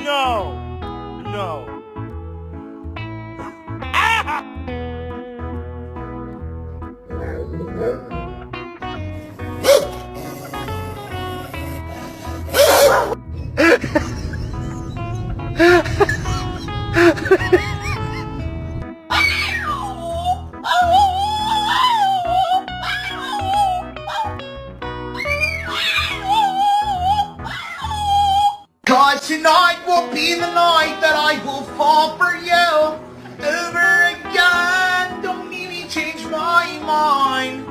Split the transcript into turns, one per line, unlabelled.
No. No. Ah!
Cause tonight will be the night that I will fall for you over again. Don't make me change my mind.